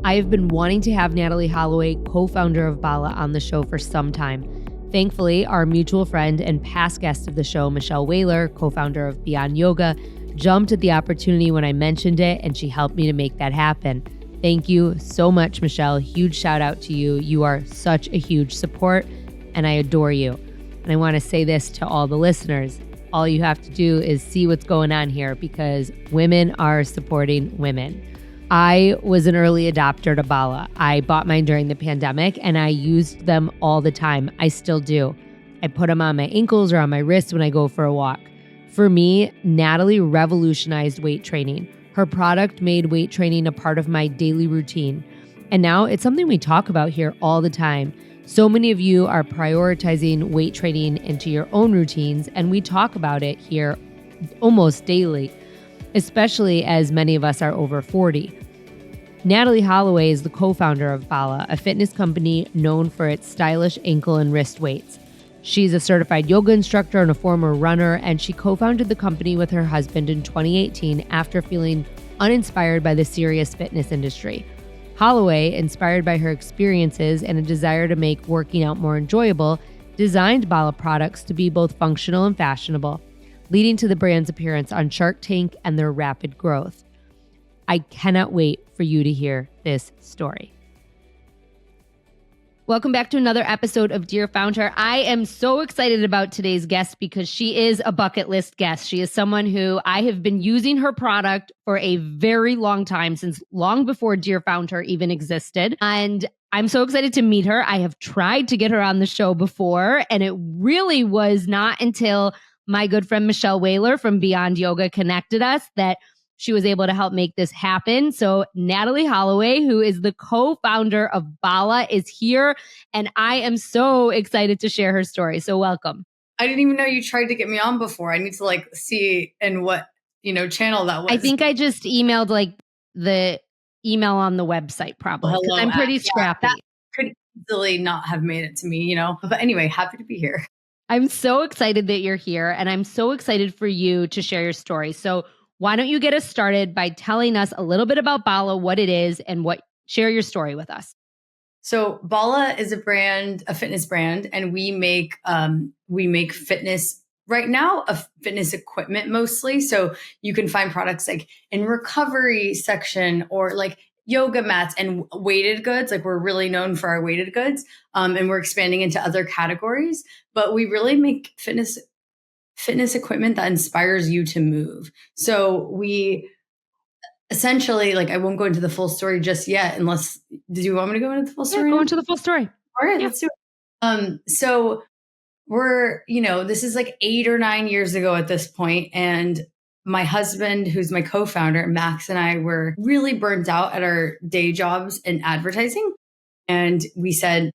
I have been wanting to have Natalie Holloway, co-founder of Bala, on the show for some time. Thankfully, our mutual friend and past guest of the show, Michelle Whaler, co-founder of Beyond Yoga, jumped at the opportunity when I mentioned it, and she helped me to make that happen. Thank you so much, Michelle. Huge shout out to you. You are such a huge support, and I adore you. And I want to say this to all the listeners. All you have to do is see what's going on here, because women are supporting women. I was an early adopter to Bala. I bought mine during the pandemic and I used them all the time. I still do. I put them on my ankles or on my wrists when I go for a walk. For me, Natalie revolutionized weight training. Her product made weight training a part of my daily routine. And now it's something we talk about here all the time. So many of you are prioritizing weight training into your own routines, and we talk about it here almost daily, especially as many of us are over 40. Natalie Holloway is the co-founder of Bala, a fitness company known for its stylish ankle and wrist weights. She's a certified yoga instructor and a former runner, and she co-founded the company with her husband in 2018 after feeling uninspired by the serious fitness industry. Holloway, inspired by her experiences and a desire to make working out more enjoyable, designed Bala products to be both functional and fashionable, leading to the brand's appearance on Shark Tank and their rapid growth. I cannot wait for you to hear this story. Welcome back to another episode of Dear FoundHer. I am so excited about today's guest because she is a bucket list guest. She is someone who I have been using her product for a very long time, since long before Dear FoundHer even existed. And I'm so excited to meet her. I have tried to get her on the show before, and it really was not until my good friend Michelle Whaler from Beyond Yoga connected us that she was able to help make this happen. So Natalie Holloway, who is the co-founder of Bala, is here, and I am so excited to share her story. So welcome. I didn't even know you tried to get me on before. I need to see in what, channel that was. I think I just emailed the email on the website probably. Hello, I'm pretty scrappy. That could easily not have made it to me, But anyway, happy to be here. I'm so excited that you're here, and I'm so excited for you to share your story. So why don't you get us started by telling us a little bit about Bala, what it is, and share your story with us. So Bala is a fitness brand, and we make fitness right now, fitness equipment mostly. So you can find products in recovery section or yoga mats and weighted goods. We're really known for our weighted goods, and we're expanding into other categories. But we really make fitness equipment that inspires you to move. So we essentially, I won't go into the full story just yet, unless, did you want me to go into the full story? Yeah, go into the full story. All right, let's do it. So we're, this is 8 or 9 years ago at this point, and my husband, who's my co-founder, Max, and I were really burnt out at our day jobs in advertising. And we said,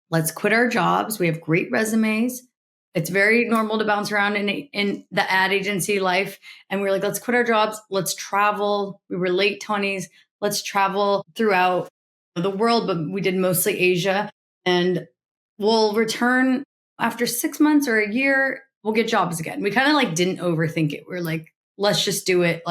let's quit our jobs. We have great resumes. It's very normal to bounce around in the ad agency life. And we were like, let's quit our jobs. Let's travel. We were late 20s. Let's travel throughout the world, but we did mostly Asia. And we'll return after 6 months or a year. We'll get jobs again. We kind of didn't overthink it. We're like, let's just do it.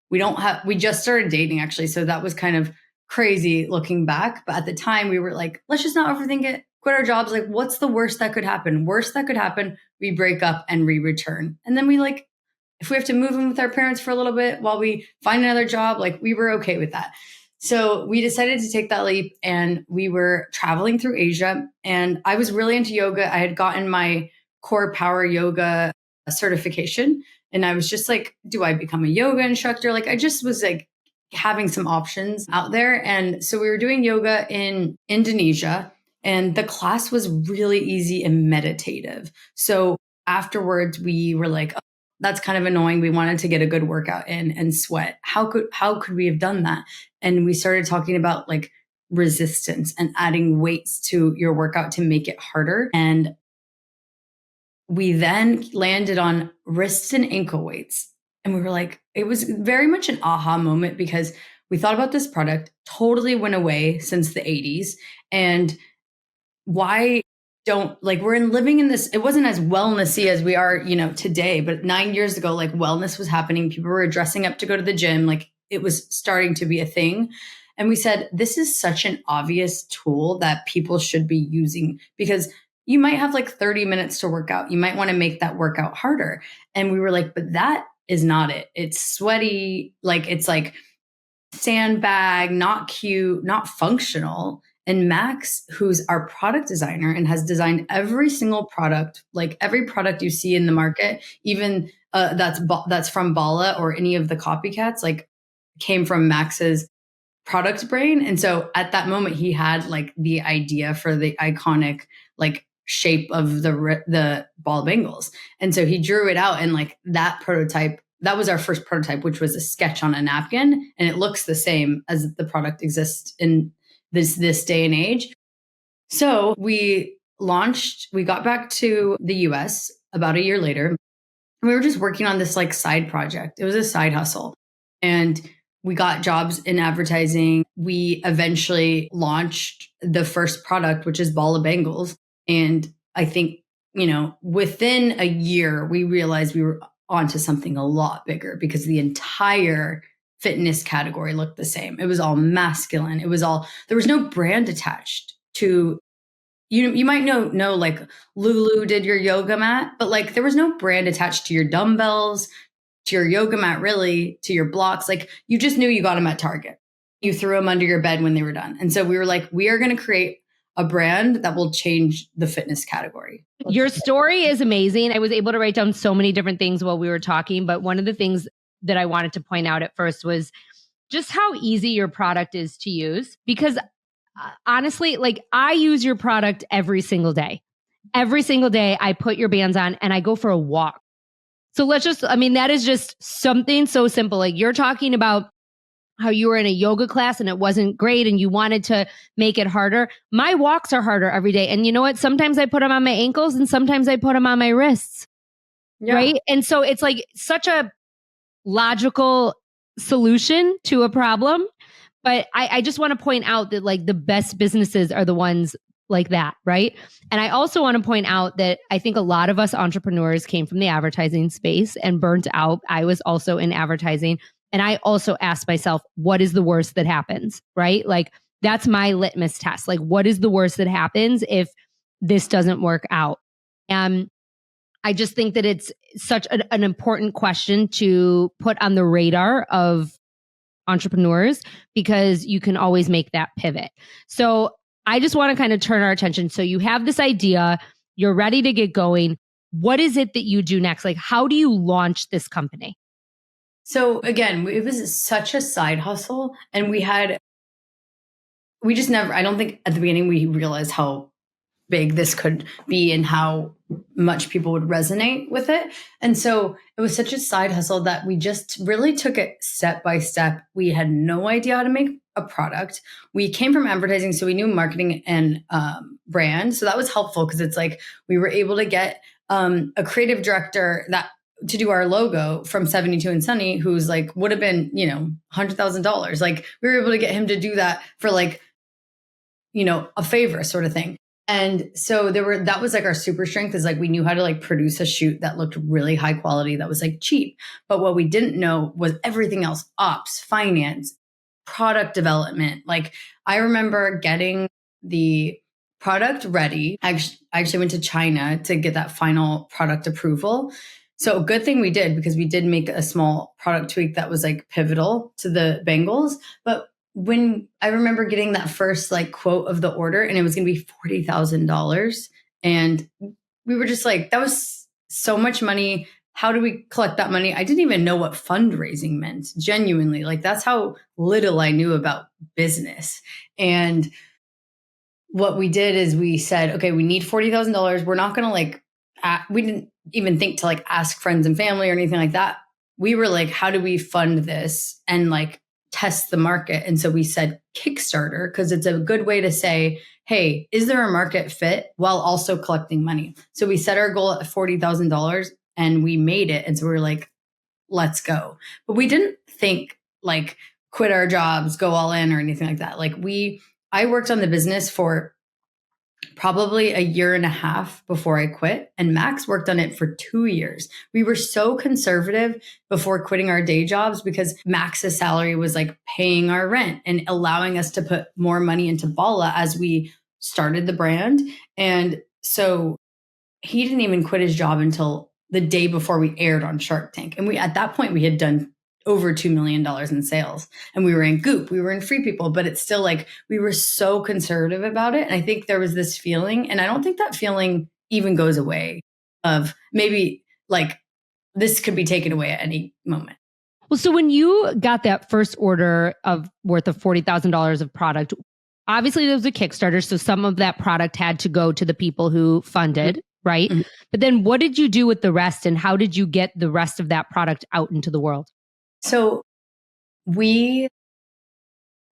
We just started dating actually. So that was kind of crazy looking back. But at the time we were like, let's just not overthink it. Quit our jobs. What's the worst that could happen? Worst that could happen, we break up and return. And then we if we have to move in with our parents for a little bit while we find another job, we were okay with that. So we decided to take that leap, and we were traveling through Asia, and I was really into yoga. I had gotten my core power yoga certification, and I was just do I become a yoga instructor? I just was having some options out there. And so we were doing yoga in Indonesia, and the class was really easy and meditative. So afterwards we were like, oh, that's kind of annoying. We wanted to get a good workout in and sweat. How could we have done that? And we started talking about resistance and adding weights to your workout to make it harder. And we then landed on wrist and ankle weights. And we were like, it was very much an aha moment, because we thought about this product, totally went away since the 80s. And why we're living in this, it wasn't as wellnessy as we are, today, but 9 years ago, wellness was happening. People were dressing up to go to the gym. It was starting to be a thing. And we said, this is such an obvious tool that people should be using, because you might have like 30 minutes to work out. You might want to make that workout harder. And we were like, but that is not it. It's sweaty. Like, it's like sandbag, not cute, not functional. And Max, who's our product designer and has designed every single product, like every product you see in the market, even that's from Bala or any of the copycats, like came from Max's product brain. And so at that moment, he had like the idea for the iconic like shape of the ball bangles. And so he drew it out, and like that prototype, that was our first prototype, which was a sketch on a napkin, and it looks the same as the product exists in this day and age. So we got back to the US about a year later. And we were just working on this like side project. It was a side hustle. And we got jobs in advertising. We eventually launched the first product, which is Bala Bangles. And I think, within a year, we realized we were onto something a lot bigger, because the entire fitness category looked the same. It was all masculine. There was no brand attached to, you might know like Lulu did your yoga mat, but like there was no brand attached to your dumbbells, to your yoga mat, really, to your blocks. Like you just knew you got them at Target. You threw them under your bed when they were done. And so we were like, we are going to create a brand that will change the fitness category. Your story is amazing. I was able to write down so many different things while we were talking, but one of the things that I wanted to point out at first was just how easy your product is to use. Because honestly, like I use your product every single day. Every single day I put your bands on and I go for a walk. So that is just something so simple. Like you're talking about how you were in a yoga class and it wasn't great and you wanted to make it harder. My walks are harder every day. And you know what? Sometimes I put them on my ankles and sometimes I put them on my wrists. Yeah. Right. And so it's like such a logical solution to a problem. But I just want to point out that like the best businesses are the ones like that. Right. And I also want to point out that I think a lot of us entrepreneurs came from the advertising space and burnt out. I was also in advertising. And I also asked myself, what is the worst that happens? Right. Like that's my litmus test. Like, what is the worst that happens if this doesn't work out? And I just think that it's such an important question to put on the radar of entrepreneurs, because you can always make that pivot. So I just want to kind of turn our attention. So you have this idea, you're ready to get going. What is it that you do next? Like, how do you launch this company? So again, it was such a side hustle, and we just never, I don't think at the beginning we realized how big this could be and how much people would resonate with it. And so it was such a side hustle that we just really took it step by step. We had no idea how to make a product. We came from advertising, so we knew marketing and brand. So that was helpful, because it's like we were able to get a creative director to do our logo from 72 and Sunny, who's like, would have been, $100,000. Like we were able to get him to do that for like, a favor sort of thing. And so that was like our super strength, is like we knew how to like produce a shoot that looked really high quality, that was like cheap. But what we didn't know was everything else: ops, finance, product development. Like I remember getting the product ready. I actually went to China to get that final product approval. So a good thing we did, because we did make a small product tweak that was like pivotal to the bangles. But when I remember getting that first like quote of the order, and it was going to be $40,000, and we were just like, that was so much money. How do we collect that money? I didn't even know what fundraising meant, genuinely. Like that's how little I knew about business. And what we did is we said, okay, we need $40,000. We're not going to like, we didn't even think to like ask friends and family or anything like that. We were like, how do we fund this and like test the market? And so we said Kickstarter, because it's a good way to say, hey, is there a market fit while also collecting money? So we set our goal at $40,000 and we made it. And so we were like, let's go. But we didn't think like quit our jobs, go all in or anything like that. Like I worked on the business for probably a year and a half before I quit. And Max worked on it for 2 years. We were so conservative before quitting our day jobs because Max's salary was like paying our rent and allowing us to put more money into Bala as we started the brand. And so he didn't even quit his job until the day before we aired on Shark Tank. And at that point, we had done over $2 million in sales, and we were in Goop, we were in Free People, but it's still like, we were so conservative about it. And I think there was this feeling, and I don't think that feeling even goes away, of maybe like this could be taken away at any moment. Well, so when you got that first order worth of $40,000 of product, obviously there was a Kickstarter. So some of that product had to go to the people who funded, right? Mm-hmm. But then what did you do with the rest, and how did you get the rest of that product out into the world? So we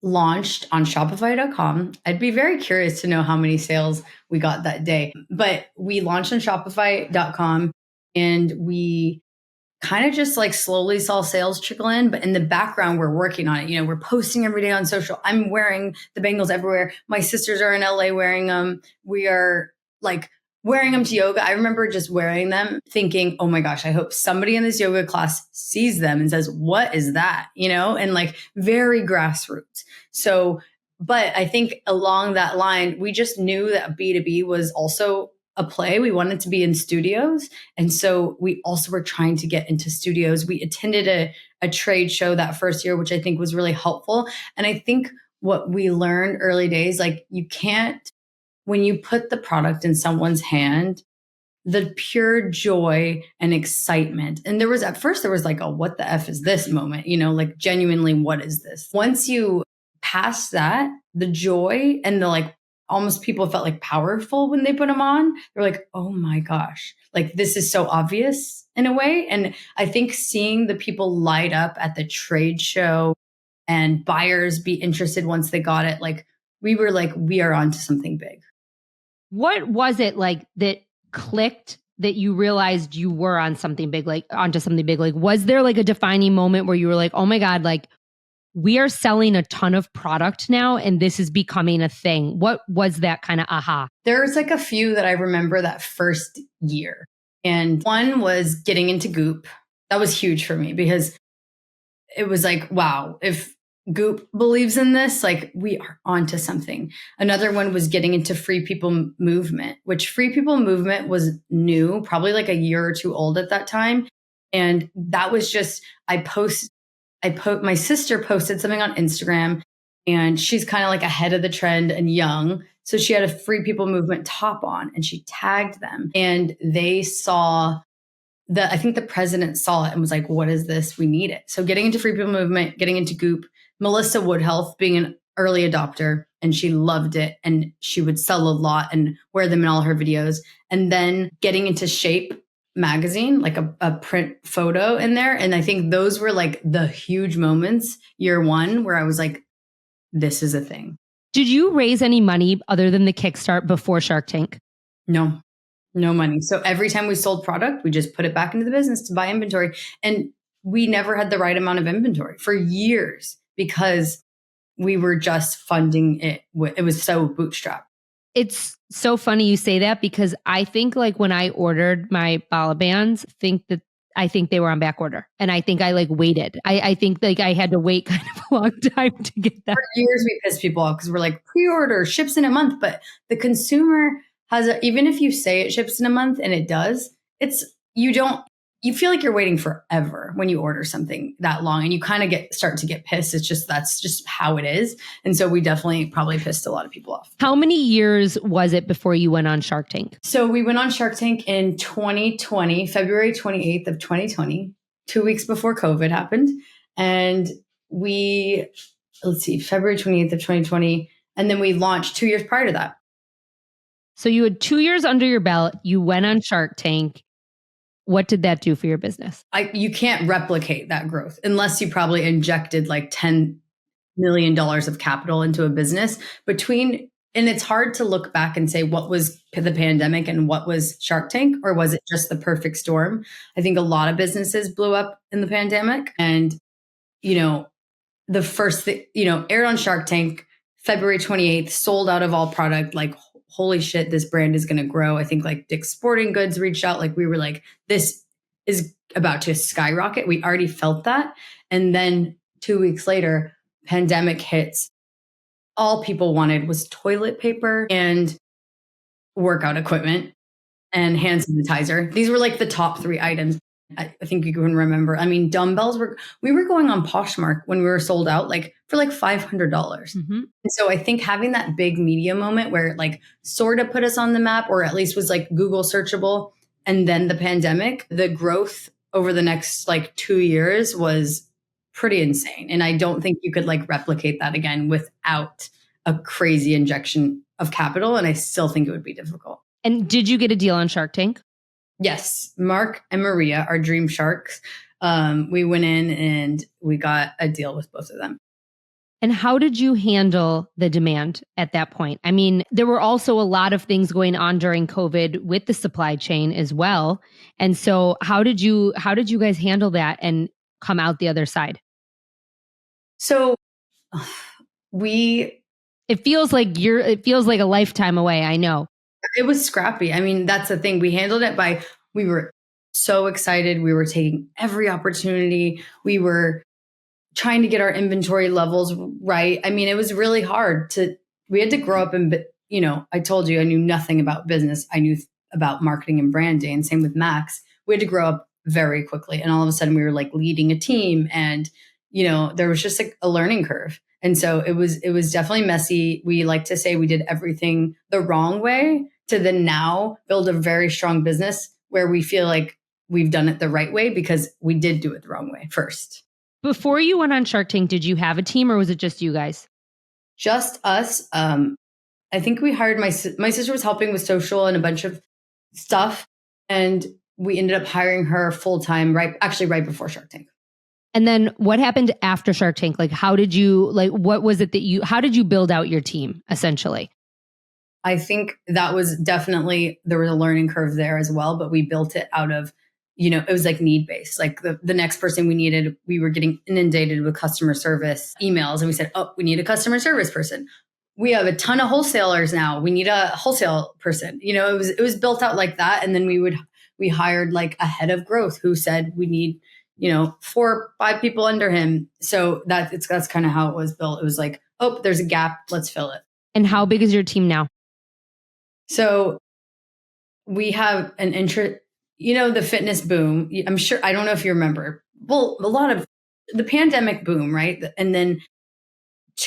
launched on Shopify.com. I'd be very curious to know how many sales we got that day. But we launched on Shopify.com, and we kind of just like slowly saw sales trickle in. But in the background, we're working on it. You know, we're posting every day on social. I'm wearing the bangles everywhere. My sisters are in LA wearing them. We are like wearing them to yoga. I remember just wearing them thinking, oh my gosh, I hope somebody in this yoga class sees them and says, what is that? You know, and like very grassroots. So, but I think along that line, we just knew that B2B was also a play. We wanted to be in studios. And so we also were trying to get into studios. We attended a trade show that first year, which I think was really helpful. And I think what we learned early days, like you can't, when you put the product in someone's hand, the pure joy and excitement. And there was, at first there was like, oh, what the F is this moment? You know, like genuinely, what is this? Once you pass that, the joy and the like, almost people felt like powerful when they put them on. They're like, oh my gosh, like this is so obvious in a way. And I think seeing the people light up at the trade show and buyers be interested once they got it, like we were like, we are onto something big. What was it like that clicked that you realized you were on something big, like onto something big? Like, was there like a defining moment where you were like, oh my God, like we are selling a ton of product now and this is becoming a thing? What was that kind of aha? There's like a few that I remember that first year. And one was getting into Goop. That was huge for me because it was like, wow, if Goop believes in this, like we are onto something. Another one was getting into Free People Movement, which Free People Movement was new, probably like a year or two old at that time. And that was just, my sister posted something on Instagram, and she's kind of like ahead of the trend and young. So she had a Free People Movement top on and she tagged them, and they saw I think the president saw it and was like, what is this? We need it. So getting into Free People Movement, getting into Goop, Melissa Woodhealth being an early adopter, and she loved it. And she would sell a lot and wear them in all her videos. And then getting into Shape magazine, like a print photo in there. And I think those were like the huge moments year one where I was like, this is a thing. Did you raise any money other than the Kickstart before Shark Tank? No money. So every time we sold product, we just put it back into the business to buy inventory. And we never had the right amount of inventory for years because we were just funding it. It was so bootstrapped. It's so funny you say that because I think like when I ordered my Bala bands, I think they were on back order. And I think I like waited. I think like I had to wait kind of a long time to get that. For years we pissed people off because we're like, pre-order ships in a month. But the consumer even if you say it ships in a month and it does, you feel like you're waiting forever when you order something that long, and you kind of start to get pissed. That's just how it is. And so we definitely probably pissed a lot of people off. How many years was it before you went on Shark Tank? So we went on Shark Tank in 2020, February 28th of 2020, 2 weeks before COVID happened. And February 28th of 2020. And then we launched 2 years prior to that. So you had 2 years under your belt. You went on Shark Tank. What did that do for your business? You can't replicate that growth unless you probably injected like $10 million of capital into a business and it's hard to look back and say what was the pandemic and what was Shark Tank, or was it just the perfect storm? I think a lot of businesses blew up in the pandemic, and, the first thing, aired on Shark Tank, February 28th, sold out of all product, like holy shit, this brand is going to grow. I think like Dick's Sporting Goods reached out. Like we were like, this is about to skyrocket. We already felt that. And then 2 weeks later, pandemic hits. All people wanted was toilet paper and workout equipment and hand sanitizer. These were like the top 3 items. I think you can remember. I mean, dumbbells we were going on Poshmark when we were sold out, like for like $500. Mm-hmm. And so I think having that big media moment where it like sort of put us on the map, or at least was like Google searchable, and then the pandemic, the growth over the next like 2 years was pretty insane. And I don't think you could like replicate that again without a crazy injection of capital. And I still think it would be difficult. And did you get a deal on Shark Tank? Yes. Mark and Maria, our dream sharks. We went in and we got a deal with both of them. And how did you handle the demand at that point? I mean, there were also a lot of things going on during COVID with the supply chain as well. And so how did you guys handle that and come out the other side? So it feels like a lifetime away, I know. It was scrappy. I mean, that's the thing. We handled it we were so excited. We were taking every opportunity. We were trying to get our inventory levels right. I mean, it was really hard we had to grow up and, I told you I knew nothing about business. I knew about marketing and branding, and same with Max. We had to grow up very quickly. And all of a sudden we were like leading a team, and, there was just like a learning curve. And so it was definitely messy. We like to say we did everything the wrong way to then now build a very strong business where we feel like we've done it the right way because we did do it the wrong way first. Before you went on Shark Tank, did you have a team or was it just you guys? Just us. I think we hired my sister was helping with social and a bunch of stuff. And we ended up hiring her full time right before Shark Tank. And then what happened after Shark Tank? Like, how did you how did you build out your team essentially? I think that was definitely, there was a learning curve there as well, but we built it out of, it was like need based. Like the next person we needed, we were getting inundated with customer service emails, and we said, oh, we need a customer service person. We have a ton of wholesalers now. We need a wholesale person. It was built out like that. And then we hired like a head of growth who said we need, 4 or 5 people under him. So that's kind of how it was built. It was like, oh, there's a gap. Let's fill it. And how big is your team now? So we have an the fitness boom. I'm sure, I don't know if you remember. Well, a lot of the pandemic boom, right? And then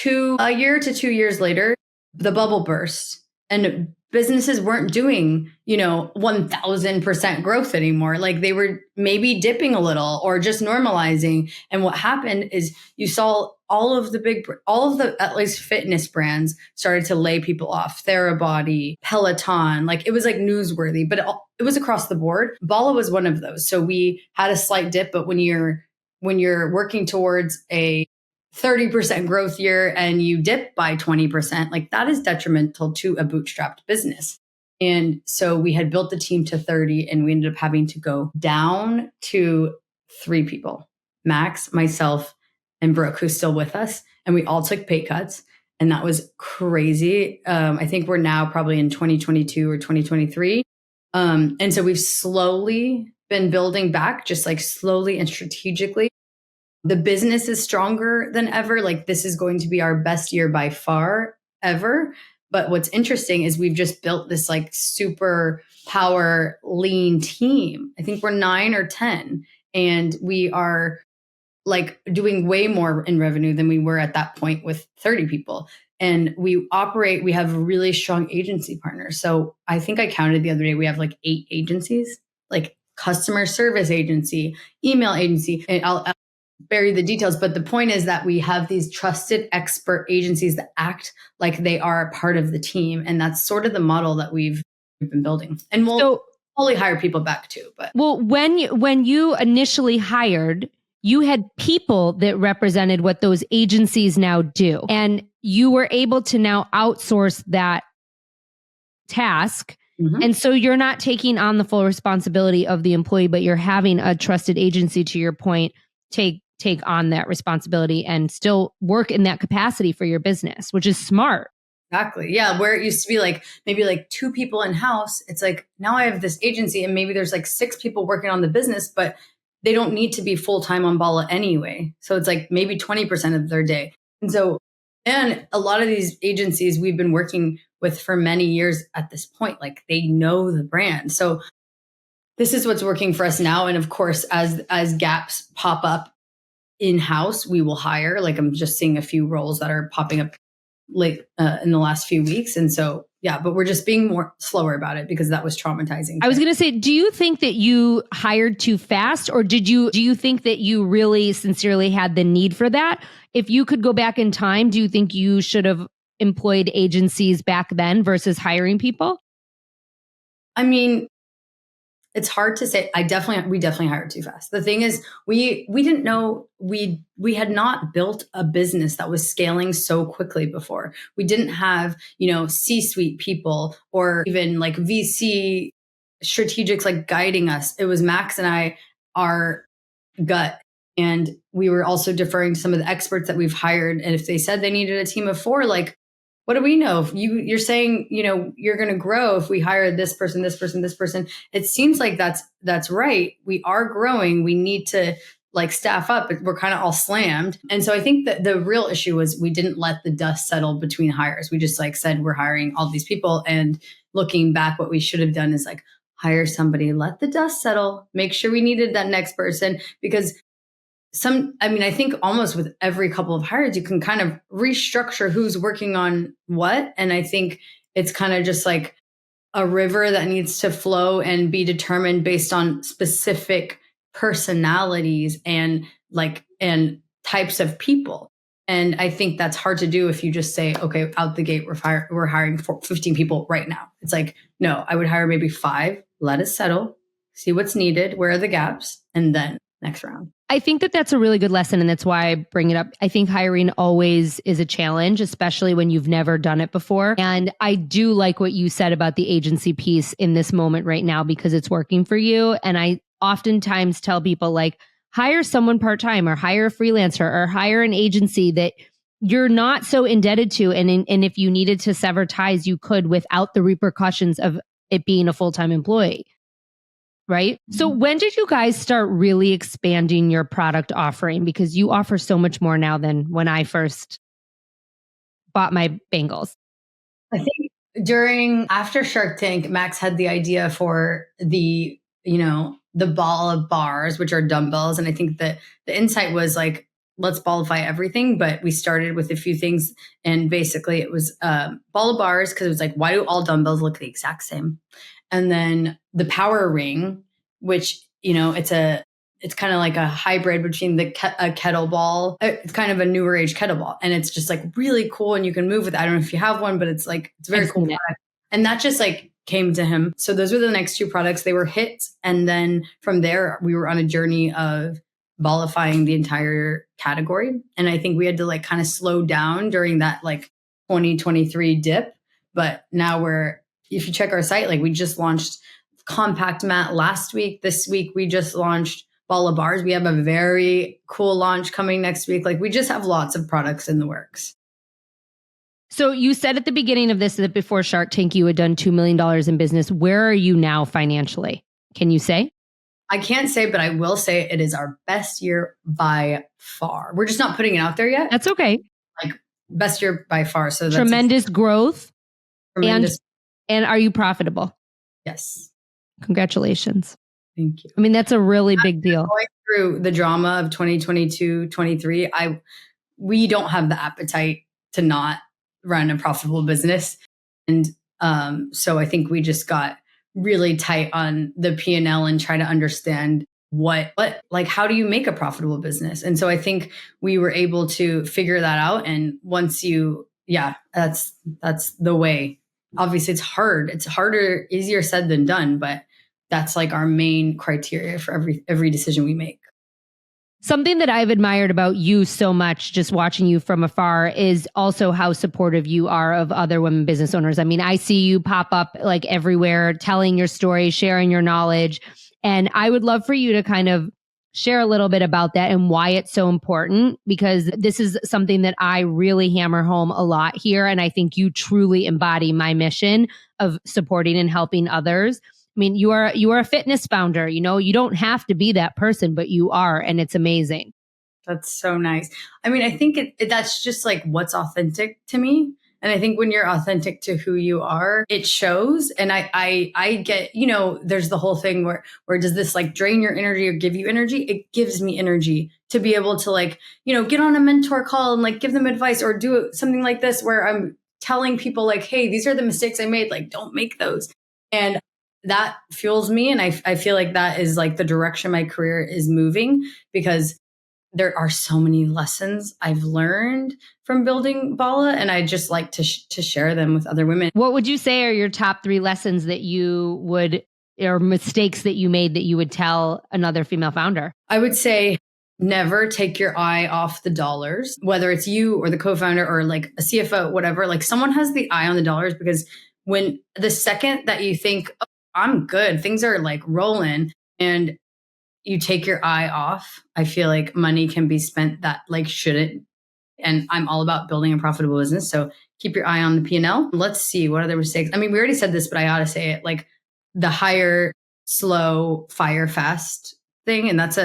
a year to 2 years later, the bubble burst and businesses weren't doing, 1000% growth anymore. Like they were maybe dipping a little or just normalizing. And what happened is you saw all of the at least fitness brands started to lay people off. Therabody, Peloton, like it was like newsworthy, but it was across the board. Bala was one of those. So we had a slight dip, but when you're working towards a 30% growth year and you dip by 20%, like that is detrimental to a bootstrapped business. And so we had built the team to 30 and we ended up having to go down to 3 people, Max, myself, and Brooke, who's still with us. And we all took pay cuts. And that was crazy. I think we're now probably in 2022 or 2023. And so we've slowly been building back, just like slowly and strategically. The business is stronger than ever. Like this is going to be our best year by far ever. But what's interesting is we've just built this like super power lean team. I think we're 9 or 10, and we are like doing way more in revenue than we were at that point with 30 people. And we have really strong agency partners. So I think I counted the other day, we have like 8 agencies, like customer service agency, email agency, and I'll bury the details. But the point is that we have these trusted expert agencies that act like they are a part of the team. And that's sort of the model that we've been building. And we'll only hire people back too. But when you initially hired, you had people that represented what those agencies now do. And you were able to now outsource that task. Mm-hmm. And so you're not taking on the full responsibility of the employee, but you're having a trusted agency, to your point, take on that responsibility and still work in that capacity for your business, which is smart. Exactly. Yeah. Where it used to be like maybe like 2 people in house, it's like now I have this agency and maybe there's like 6 people working on the business, but they don't need to be full time on Bala anyway. So it's like maybe 20% of their day. And so, and a lot of these agencies we've been working with for many years at this point, like they know the brand. So this is what's working for us now. And of course, as gaps pop up in house, we will hire. Like I'm just seeing a few roles that are popping up late in the last few weeks. And so, yeah, but we're just being more slower about it because that was traumatizing. I was going to say, do you think that you hired too fast, or do you think that you really sincerely had the need for that? If you could go back in time, do you think you should have employed agencies back then versus hiring people? I mean, it's hard to say. We definitely hired too fast. The thing is, we didn't know we had not built a business that was scaling so quickly before. We didn't have, C-suite people or even like VC strategics like guiding us. It was Max and I, our gut. And we were also deferring to some of the experts that we've hired. And if they said they needed a team of 4, like, what do we know? If you're saying, you're going to grow if we hire this person, this person, this person. It seems like that's right. We are growing. We need to like staff up. We're kind of all slammed. And so I think that the real issue was we didn't let the dust settle between hires. We just like said, we're hiring all these people. And looking back, what we should have done is like hire somebody, let the dust settle, make sure we needed that next person, because I think almost with every couple of hires, you can kind of restructure who's working on what. And I think it's kind of just like a river that needs to flow and be determined based on specific personalities and types of people. And I think that's hard to do if you just say, okay, out the gate, we're hiring 15 people right now. It's like, no, I would hire maybe 5, let it settle, see what's needed, where are the gaps, and then next round. I think that that's a really good lesson, and that's why I bring it up. I think hiring always is a challenge, especially when you've never done it before. And I do like what you said about the agency piece in this moment right now because it's working for you. And I oftentimes tell people like, hire someone part-time or hire a freelancer or hire an agency that you're not so indebted to. And if you needed to sever ties, you could without the repercussions of it being a full-time employee. Right? So when did you guys start really expanding your product offering? Because you offer so much more now than when I first bought my bangles. I think after Shark Tank, Max had the idea for the Bala bars, which are dumbbells. And I think that the insight was like, let's ballify everything. But we started with a few things. And basically it was Bala bars, because it was like, why do all dumbbells look the exact same? And then the power ring, which, it's kind of like a hybrid between a kettlebell. It's kind of a newer age kettlebell. And it's just like really cool. And you can move with it. I don't know if you have one, but it's like, it's very cool product. And that just like came to him. So those were the next 2 products. They were hits. And then from there, we were on a journey of ballifying the entire category. And I think we had to like kind of slow down during that like 2023 dip. But now if you check our site, like we just launched compact mat last week. This week, we just launched Bala bars. We have a very cool launch coming next week. Like we just have lots of products in the works. So you said at the beginning of this that before Shark Tank, you had done $2 million in business. Where are you now financially? Can you say? I can't say, but I will say it is our best year by far. We're just not putting it out there yet. That's okay. Like best year by far. So that's tremendous growth. Tremendous. And are you profitable? Yes. Congratulations. Thank you. I mean, that's a really big deal. Going through the drama of 2022, 23, we don't have the appetite to not run a profitable business. And so I think we just got really tight on the P&L and try to understand how do you make a profitable business? And so I think we were able to figure that out. And once that's the way. Obviously it's hard. It's harder, easier said than done, but that's like our main criteria for every decision we make. Something that I've admired about you so much, just watching you from afar, is also how supportive you are of other women business owners. I mean, I see you pop up like everywhere, telling your story, sharing your knowledge. And I would love for you to kind of share a little bit about that and why it's so important, because this is something that I really hammer home a lot here. And I think you truly embody my mission of supporting and helping others. I mean, you are a fitness founder, you know, you don't have to be that person, but you are, and it's amazing. That's so nice. I mean, I think that's just like what's authentic to me. And I think when you're authentic to who you are, it shows. And I get, you know, there's the whole thing where does this like drain your energy or give you energy? It gives me energy to be able to like, you know, get on a mentor call and like give them advice or do something like this where I'm telling people like, hey, these are the mistakes I made. Like, don't make those. And that fuels me. And I feel like that is like the direction my career is moving, because there are so many lessons I've learned from building Bala, and I just like to share them with other women. What would you say are your top 3 lessons that you would, or mistakes that you made that you would tell another female founder? I would say never take your eye off the dollars, whether it's you or the co-founder or like a CFO, whatever. Like someone has the eye on the dollars, because when the second that you think, oh, I'm good, things are like rolling, and you take your eye off, I feel like money can be spent that like shouldn't. And I'm all about building a profitable business. So keep your eye on the P&L. Let's see what other mistakes. I mean, we already said this, but I ought to say it, like the hire, slow, fire fast thing. And that's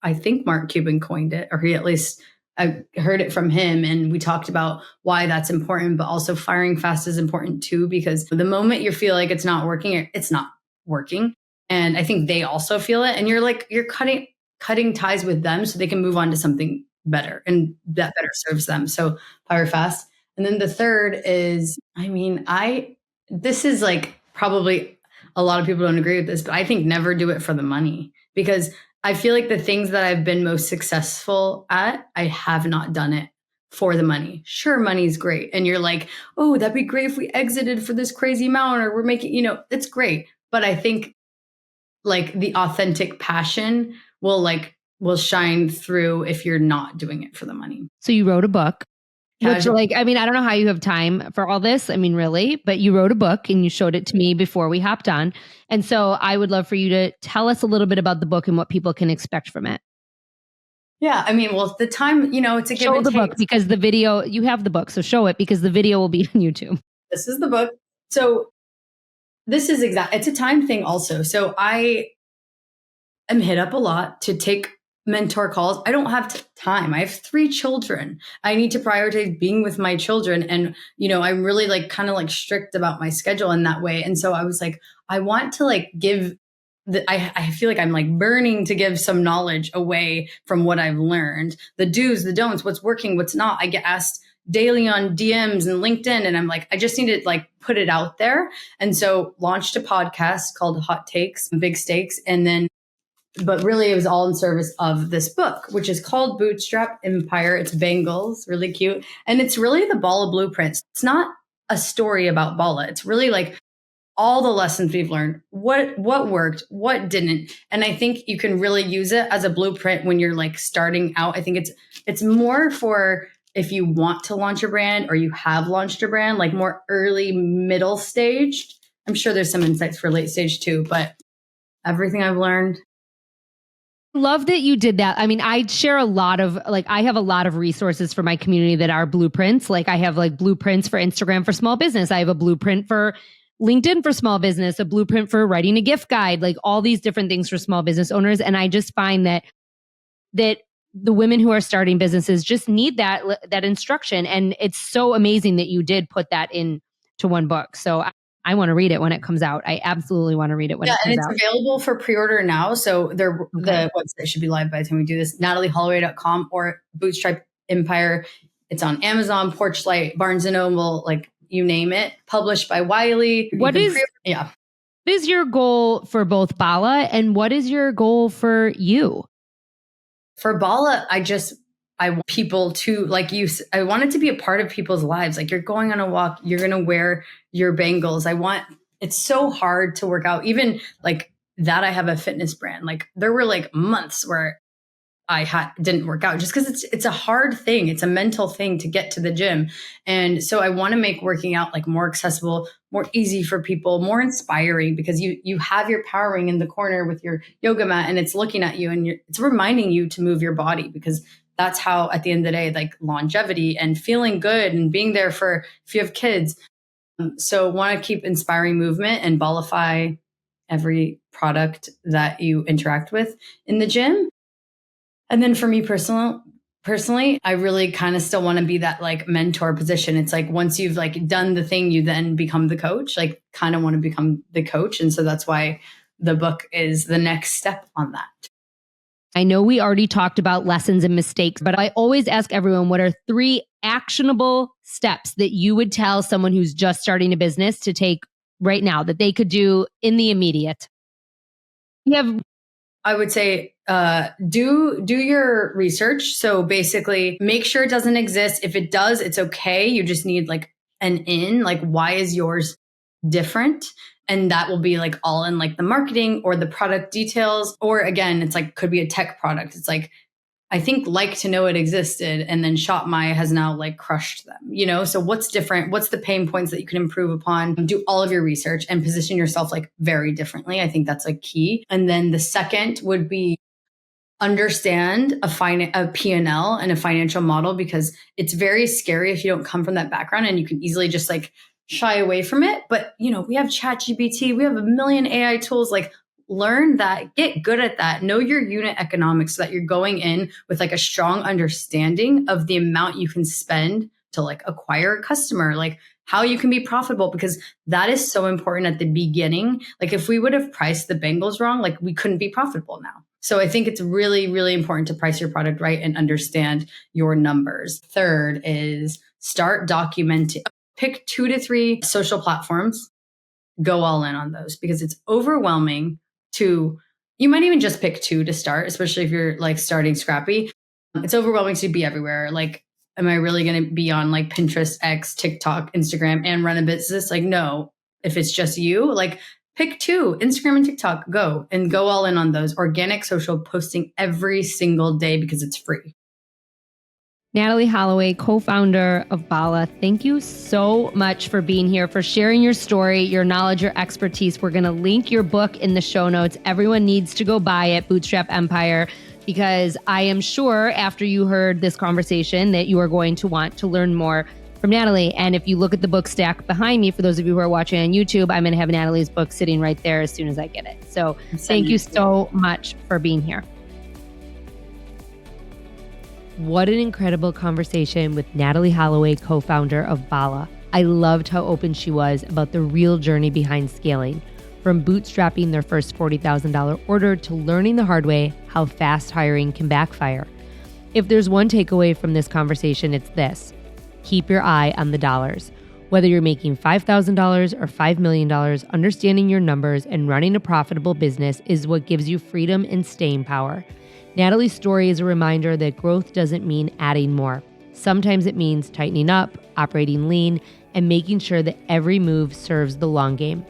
I think Mark Cuban coined it, or he at least, I heard it from him. And we talked about why that's important, but also firing fast is important too, because the moment you feel like it's not working, it's not working. And I think they also feel it. And you're cutting ties with them so they can move on to something better and that better serves them. So fire fast. And then the third is, I mean, this is like probably a lot of people don't agree with this, but I think never do it for the money, because I feel like the things that I've been most successful at, I have not done it for the money. Sure, money's great. And you're like, oh, that'd be great if we exited for this crazy amount, or we're making, you know, it's great. But I think like the authentic passion will shine through if you're not doing it for the money. So you wrote a book, which like, I mean, I don't know how you have time for all this. I mean, really, but you wrote a book and you showed it to me before we hopped on. And so I would love for you to tell us a little bit about the book and what people can expect from it. Yeah. I mean, well, the time, you know, it's a give and take. Show the book, because the video, you have the book, so show it, because the video will be on YouTube. This is the book. So this is it's a time thing also. So I am hit up a lot to take mentor calls. I don't have time. I have 3 children. I need to prioritize being with my children. And, you know, I'm really like kind of like strict about my schedule in that way. And so I was like, I want to like give I feel like I'm like burning to give some knowledge away from what I've learned, the do's, the don'ts, what's working, what's not. I get asked daily on DMs and LinkedIn, and I'm like, I just need to like put it out there. And so launched a podcast called Hot Takes, Big Stakes. And then, but really it was all in service of this book, which is called Bootstrap Empire. It's Bengals, really cute. And it's really the Bala blueprints. It's not a story about Bala. It's really like all the lessons we've learned, what worked, what didn't. And I think you can really use it as a blueprint when you're like starting out. I think it's more for if you want to launch a brand or you have launched a brand, like more early, middle stage. I'm sure there's some insights for late stage too, but everything I've learned. Love that you did that. I mean, I share a lot of, like, I have a lot of resources for my community that are blueprints. Like I have like blueprints for Instagram for small business. I have a blueprint for LinkedIn for small business, a blueprint for writing a gift guide, like all these different things for small business owners. And I just find that the women who are starting businesses just need that instruction. And it's so amazing that you did put that into one book. So I want to read it when it comes out. I absolutely want to read it when it comes out. And it's available for pre-order now. So the website should be live by the time we do this, natalieholloway.com or Bootstrap Empire. It's on Amazon, Porchlight, Barnes & Noble, like you name it, published by Wiley. What is your goal for both Bala, and what is your goal for you? For Bala, I want people to, like I want it to be a part of people's lives. Like you're going on a walk, you're going to wear your bangles. It's so hard to work out. Even like that, I have a fitness brand. Like there were like months where didn't work out, just because it's a hard thing. It's a mental thing to get to the gym. And so I want to make working out like more accessible, more easy for people, more inspiring, because you have your power ring in the corner with your yoga mat and it's looking at you and it's reminding you to move your body, because that's how, at the end of the day, like longevity and feeling good and being there for if you have kids. So want to keep inspiring movement and Balify every product that you interact with in the gym. And then for me personally, I really kind of still want to be that like mentor position. It's like once you've like done the thing, you then become the coach, like kind of want to become the coach. And so that's why the book is the next step on that. I know we already talked about lessons and mistakes, but I always ask everyone, what are 3 actionable steps that you would tell someone who's just starting a business to take right now that they could do in the immediate? I would say do your research. So basically make sure it doesn't exist. If it does, it's okay. You just need like an in, like why is yours different? And that will be like all in like the marketing or the product details. Or again, it's like could be a tech product. It's like, I think like to know it existed, and then ShopMy has now like crushed them, you know? So what's different? What's the pain points that you can improve upon? Do all of your research and position yourself like very differently. I think that's like key. And then the second would be understand a P&L and a financial model, because it's very scary if you don't come from that background and you can easily just like shy away from it. But you know, we have ChatGPT, we have a million AI tools, like learn that, get good at that, know your unit economics so that you're going in with like a strong understanding of the amount you can spend to like acquire a customer, like how you can be profitable, because that is so important at the beginning. Like if we would have priced the Bengals wrong, like we couldn't be profitable now. So I think it's really, really important to price your product right and understand your numbers. Third is start documenting. Pick 2 to 3 social platforms, go all in on those, because it's overwhelming you might even just pick 2 to start, especially if you're like starting scrappy. It's overwhelming to be everywhere. Like, am I really going to be on like Pinterest, X, TikTok, Instagram and run a business? Like, no, if it's just you, like pick 2, Instagram and TikTok, go all in on those. Organic social, posting every single day because it's free. Natalie Holloway, co-founder of Bala, thank you so much for being here, for sharing your story, your knowledge, your expertise. We're going to link your book in the show notes. Everyone needs to go buy it, Bootstrap Empire, because I am sure after you heard this conversation that you are going to want to learn more from Natalie. And if you look at the book stack behind me, for those of you who are watching on YouTube, I'm going to have Natalie's book sitting right there as soon as I get it. So thank you so much for being here. What an incredible conversation with Natalie Holloway, co-founder of Bala. I loved how open she was about the real journey behind scaling, from bootstrapping their first $40,000 order to learning the hard way how fast hiring can backfire. If there's one takeaway from this conversation, it's this: keep your eye on the dollars. Whether you're making $5,000 or $5 million, understanding your numbers and running a profitable business is what gives you freedom and staying power. Natalie's story is a reminder that growth doesn't mean adding more. Sometimes it means tightening up, operating lean, and making sure that every move serves the long game.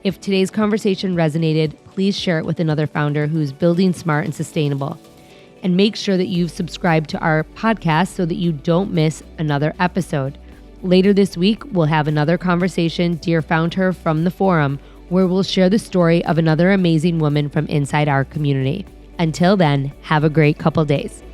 If today's conversation resonated, please share it with another founder who's building smart and sustainable. And make sure that you've subscribed to our podcast so that you don't miss another episode. Later this week, we'll have another conversation, Dear FoundHer, from the forum, where we'll share the story of another amazing woman from inside our community. Until then, have a great couple days.